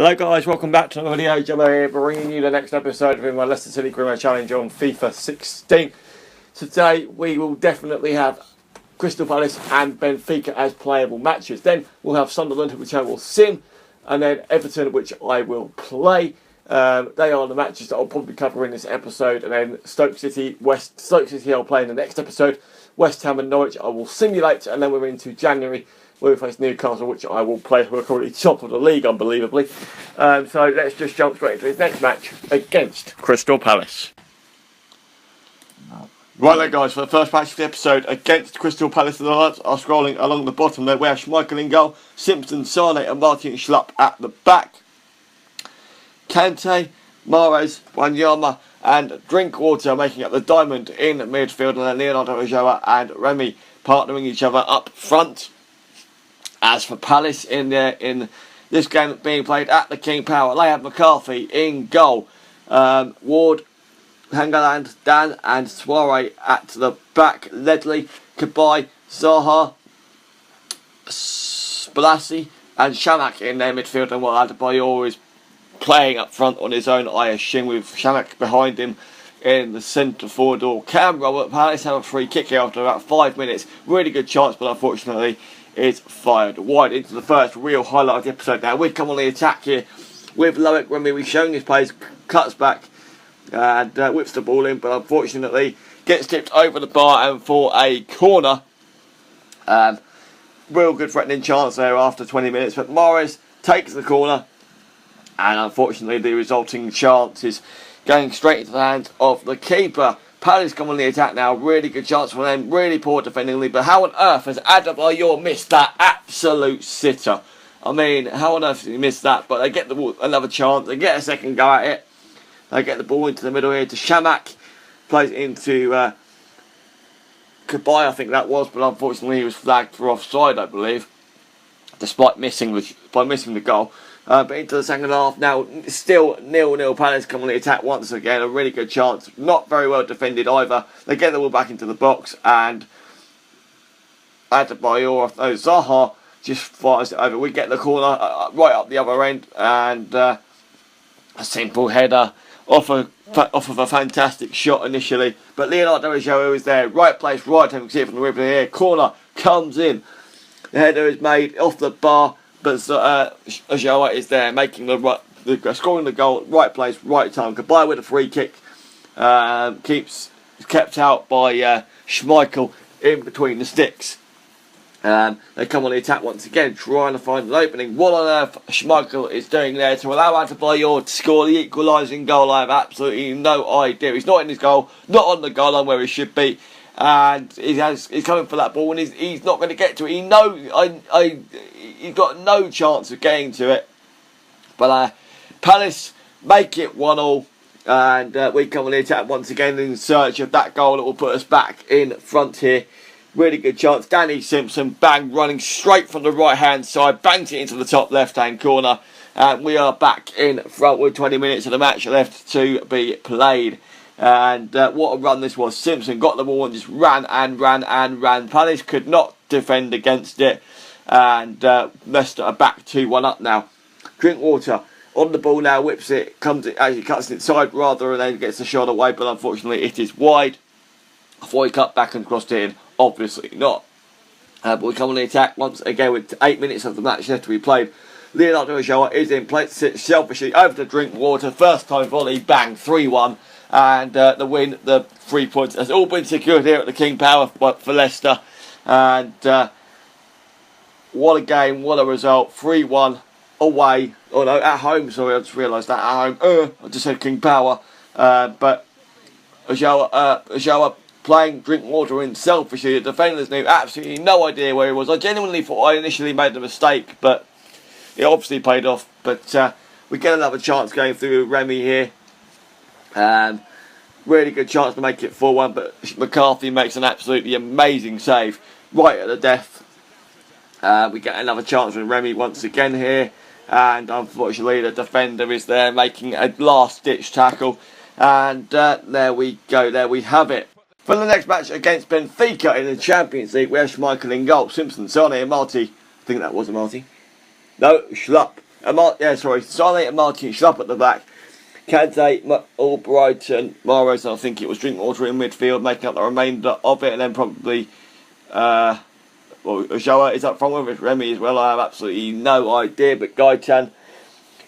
Hello guys, welcome back to another video. Gemma here, bringing you the next episode of my Leicester City Grimo Challenge on FIFA 16. Today we will definitely have Crystal Palace and Benfica as playable matches. Then we'll have Sunderland, which I will sim, and then Everton, which I will play. They are the matches that I'll probably cover in this episode, and then Stoke City I'll play in the next episode. West Ham and Norwich I will simulate, and then we're into January. We face Newcastle, which I will play. We're currently top of the league, unbelievably. So let's just jump straight into his next match against Crystal Palace. Right then, guys, for the first match of the episode against Crystal Palace, the Lions are scrolling along the bottom there. We have Schmeichel in goal, Simpson, Sane and Martin Schlupp at the back. Kante, Mahrez, Wanyama and Drinkwater making up the diamond in midfield, and then Leonardo Ulloa and Remy partnering each other up front. As for Palace, in this game being played at the King Power, they have McCarthy in goal. Ward, Hangeland, Dan and Suarez at the back. Ledley, Cabaye, Zaha, Spalassi and Shamak in their midfield. And what Adebayor is playing up front on his own, I assume, with Shamak behind him in the centre forward or camera. But Palace have a free kick here after about 5 minutes. Really good chance, but unfortunately is fired wide into the first real highlight of the episode. Now we come on the attack here with Loic Remy. We've shown his plays, cuts back and whips the ball in, but unfortunately gets tipped over the bar and for a corner. Real good threatening chance there after 20 minutes, but Mahrez takes the corner, and unfortunately the resulting chance is going straight into the hands of the keeper. Palace come on the attack now, really good chance for them, really poor defendingly, but how on earth has Adebayor missed that absolute sitter? I mean, how on earth has he missed that? But they get the ball, another chance, they get a second go at it, they get the ball into the middle here to Shamak, plays it into Cabaye, I think that was, but unfortunately he was flagged for offside, I believe, despite missing the goal. But into the second half now, still 0-0. Palace come on the attack once again. A really good chance, not very well defended either. They get the ball back into the box, and Adebayor, Zaha just fires it over. We get the corner right up the other end, and a simple header off of a fantastic shot initially. But Leonardo Ulloa is there, right place, right time. You can see it from the replay here. Corner comes in. The header is made off the bar. But Ulloa is there, making scoring the goal, right place, right time. Cabaye with a free kick, kept out by Schmeichel in between the sticks. They come on the attack once again, trying to find an opening. What on earth Schmeichel is doing there to allow Adebayor to score the equalising goal? I have absolutely no idea. He's not in his goal, not on the goal line where he should be. And he's coming for that ball, and he's not going to get to it. He knows he's got no chance of getting to it. But Palace make it 1-1, and we come on the attack once again in search of that goal that will put us back in front here. Really good chance. Danny Simpson, bang, running straight from the right hand side, bangs it into the top left hand corner, and we are back in front with 20 minutes of the match left to be played. And what a run this was. Simpson got the ball and just ran. Palace could not defend against it. And Leicester are back 2-1 up now. Drinkwater on the ball now, whips it, actually cuts it inside rather, and then gets the shot away, but unfortunately it is wide. Before he cut back and crossed it in, obviously not. But we come on the attack once again with 8 minutes of the match left to be played. Leonardo Ulloa is in play, sits selfishly over to Drinkwater, first time volley, bang, 3-1. And the win, the 3 points, has all been secured here at the King Power for Leicester. And what a game, what a result. 3-1 away. Oh no, at home, sorry, I just realised that. At home, I just said King Power. But Ulloa playing Drinkwater in selfishly. The defenders knew absolutely no idea where he was. I genuinely thought I initially made a mistake, but it obviously paid off. But we get another chance going through Remy here. Really good chance to make it 4-1, but McCarthy makes an absolutely amazing save right at the death. We get another chance from Remy once again here, and unfortunately the defender is there making a last ditch tackle, and there we go, there we have it. For the next match against Benfica in the Champions League, we have Schmeichel in goal, Simpson, Sane and Marty, I think that was a Marty, no, Schlupp Sane and Martin up at the back. Kante, Albrighton, Mahrez, and I think it was Drinkwater in midfield, making up the remainder of it, and then probably Ochoa is up front with it, Remy as well. I have absolutely no idea, but Gaetan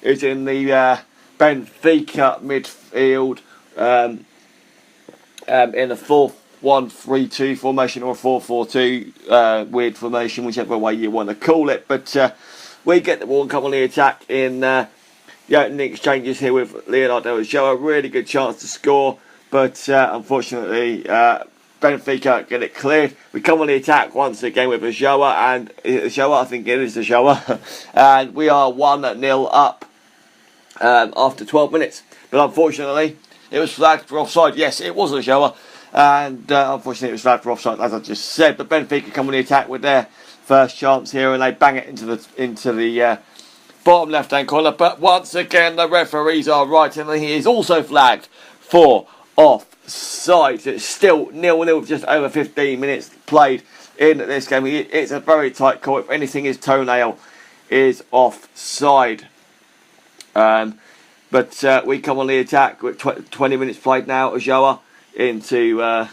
is in the Benfica midfield in a 4-1-3-2 formation or a 4-4-2 weird formation, whichever way you want to call it. But we get the ball and come on the attack in the opening exchanges here with Leonardo Ochoa. Really good chance to score, but unfortunately Benfica get it cleared. We come on the attack once again with Ochoa, and I think it is Ochoa, and we are 1-0 up after 12 minutes. But unfortunately, it was flagged for offside. Yes, it was Ochoa, and unfortunately, it was flagged for offside, as I just said. But Benfica come on the attack with their first chance here, and they bang it into the bottom left-hand corner. But once again, the referees are right, and he is also flagged for offside. It's still 0-0 with just over 15 minutes played in this game. It's a very tight call. If anything, his toenail is offside. But we come on the attack with 20 minutes played now. Ochoa into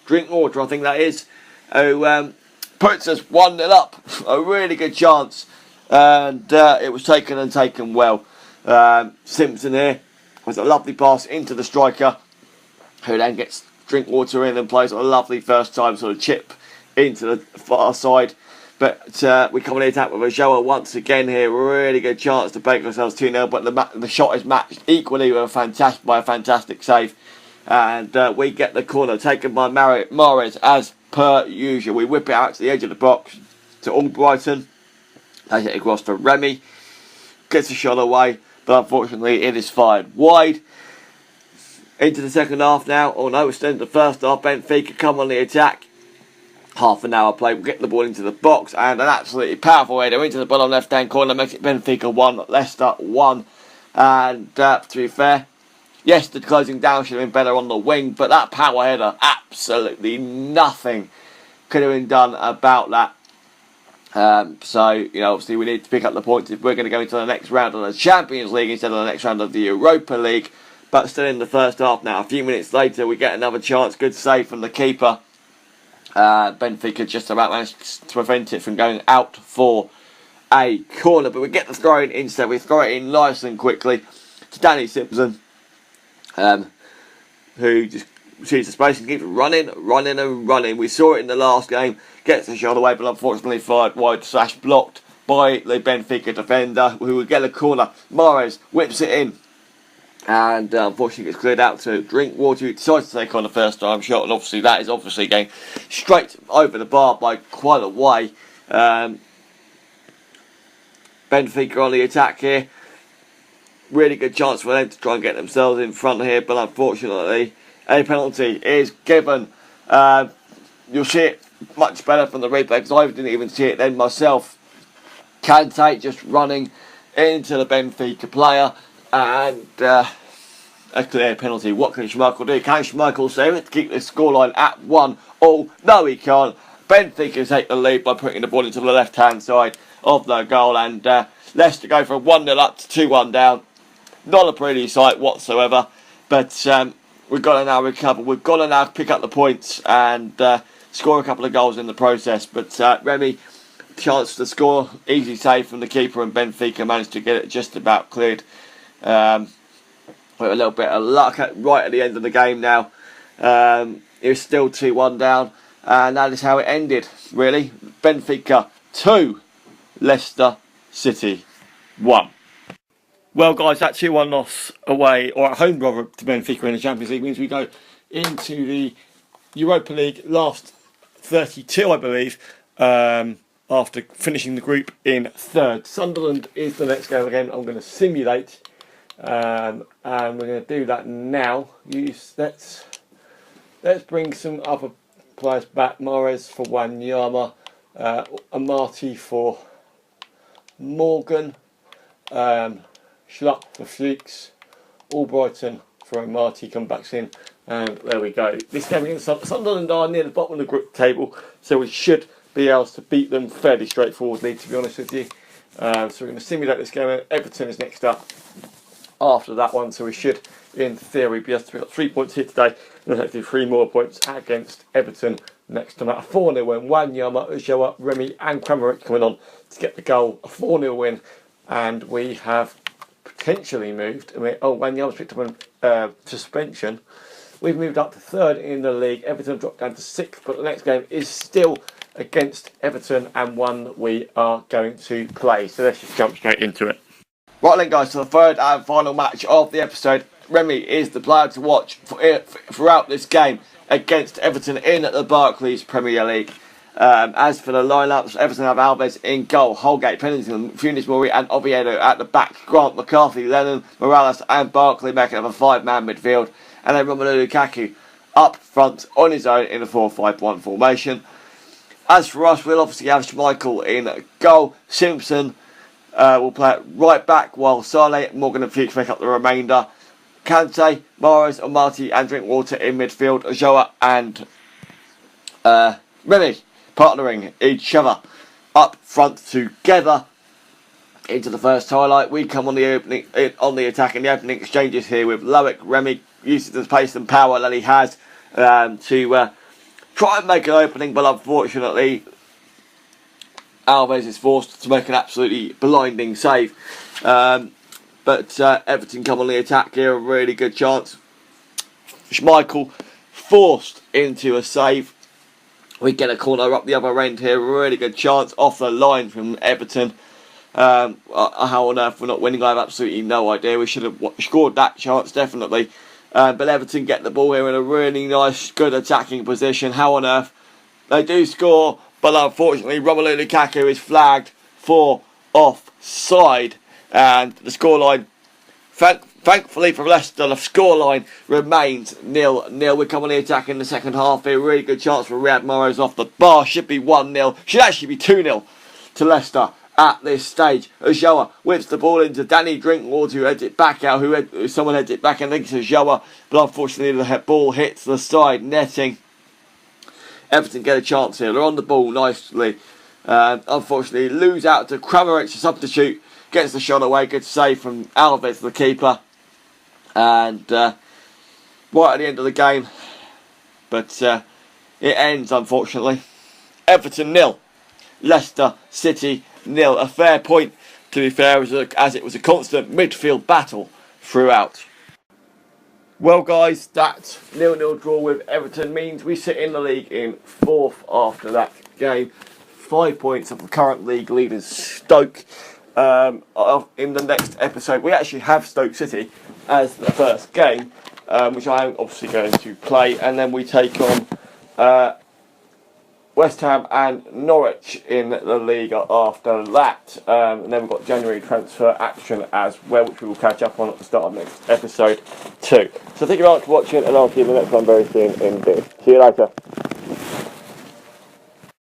Drinkwater, I think that is, who puts us 1-0 up. A really good chance, and it was taken well. Simpson here was a lovely pass into the striker, who then gets Drinkwater in and plays a lovely first time sort of chip into the far side. But we come on the attack with Ochoa once again here. Really good chance to make ourselves 2-0, but the shot is matched equally with a fantastic save. And we get the corner taken by Mahrez as per usual. We whip it out to the edge of the box to Albrighton. They hit across to Remy. Gets a shot away, but unfortunately it is fired wide. Into the second half now. Oh no, we're still in the first half. Benfica come on the attack. Half an hour play, we'll get the ball into the box, and an absolutely powerful header into the bottom left hand corner makes it Benfica 1, Leicester 1. And to be fair, yes, the closing down should have been better on the wing, but that power header, absolutely nothing could have been done about that. So, obviously we need to pick up the points if we're going to go into the next round of the Champions League instead of the next round of the Europa League. But still in the first half now. A few minutes later, we get another chance. Good save from the keeper. Benfica just about managed to prevent it from going out for a corner, but we get the throw in instead. We throw it in nice and quickly to Danny Simpson, who just sees the space and keeps running. We saw it in the last game, gets the shot away, but unfortunately fired wide / blocked by the Benfica defender, who will get a corner. Mahrez whips it in, and unfortunately gets cleared out to Drinkwater, who decides to take on the first time shot, and obviously that is going straight over the bar by quite a way. Benfica on the attack here. Really good chance for them to try and get themselves in front here, but unfortunately a penalty is given. You'll see it much better from the replay, because I didn't even see it then myself. Kante just running into the Benfica player, and a clear penalty. What can Schmeichel do? Can Schmeichel save it to keep the scoreline at 1-1? No, he can't. Benfica take the lead by putting the ball into the left-hand side of the goal, and Leicester go from 1-0 up to 2-1 down. Not a pretty sight whatsoever, but we've got to now recover. We've got to now pick up the points and score a couple of goals in the process. But Remy, chance to score, easy save from the keeper, and Benfica managed to get it just about cleared. With a little bit of luck right at the end of the game now. It was still 2-1 down, and that is how it ended, really. Benfica 2, Leicester City 1. Well, guys, that 2-1 loss away, or at home rather, to Benfica in the Champions League means we go into the Europa League last 32, I believe, after finishing the group in third. Sunderland is the next game again. I'm going to simulate, and we're going to do that now. Let's bring some other players back. Mahrez for Wanyama, Amati for Morgan, Schlupp for Fuchs, Albrighton for Amati, come back in, and there we go. This game against Sunderland are near the bottom of the group table, so we should be able to beat them fairly straightforwardly, to be honest with you. So we're going to simulate this game. Everton is next up after that one, so we should, in theory, be able to pick up 3 points here today, and hopefully 3 more points against Everton next time out. A 4-0 win. Wanyama, Ulloa, Remy and Kramaric coming on to get the goal. A 4-0 win, and we have potentially moved. Wanyama's picked up on suspension. We've moved up to 3rd in the league. Everton dropped down to 6th, but the next game is still against Everton and one we are going to play. So let's just jump straight into it. Right then, guys, so the third and final match of the episode. Remy is the player to watch throughout this game against Everton in the Barclays Premier League. As for the lineups, Everton have Alves in goal, Holgate, Pennington, Funes Mori and Oviedo at the back, Grant, McCarthy, Lennon, Morales and Barkley making up a 5-man midfield, and then Romelu Lukaku up front on his own in a 4-5-1 formation. As for us, we'll obviously have Schmeichel in goal, Simpson will play at right back, while Saleh, Morgan and Fuchs make up the remainder. Kante, Mahrez, Amati and Drinkwater in midfield. Ulloa and Remy partnering each other up front together. Into the first highlight, we come on the attack in the opening exchanges here with Loic. Remy uses the pace and power that he has to try and make an opening, but unfortunately Alves is forced to make an absolutely blinding save. But Everton come on the attack here, a really good chance. Schmeichel forced into a save. We get a corner up the other end here, a really good chance off the line from Everton. How on earth we're not winning, I have absolutely no idea. We should have scored that chance, definitely. But Everton get the ball here in a really nice, good attacking position. How on earth they do score, but unfortunately Romelu Lukaku is flagged for offside. And the scoreline, thankfully for Leicester, the scoreline remains 0-0. We come on the attack in the second half here. Really good chance for Riyad Mahrez off the bar. Should be 1-0. Should actually be 2-0 to Leicester at this stage. Ulloa whips the ball into Danny Drinkwater, who heads it back out. Someone heads it back and thinks Ulloa, but unfortunately the ball hits the side netting. Everton get a chance here. They're on the ball nicely. Unfortunately, lose out to Kramaric, a substitute. Gets the shot away. Good save from Alves, the keeper. And right at the end of the game. But it ends, unfortunately. Everton 0. Leicester City 0. A fair point, to be fair, as it was a constant midfield battle throughout. Well, guys, that 0-0 draw with Everton means we sit in the league in 4th after that game. 5 points of the current league leaders Stoke. In the next episode, we actually have Stoke City as the first game, which I am obviously going to play, and then we take on West Ham and Norwich in the league after that. And then we've got January transfer action as well, which we will catch up on at the start of next episode too. So thank you very much for watching, and I'll see you in the next one very soon indeed. See you later.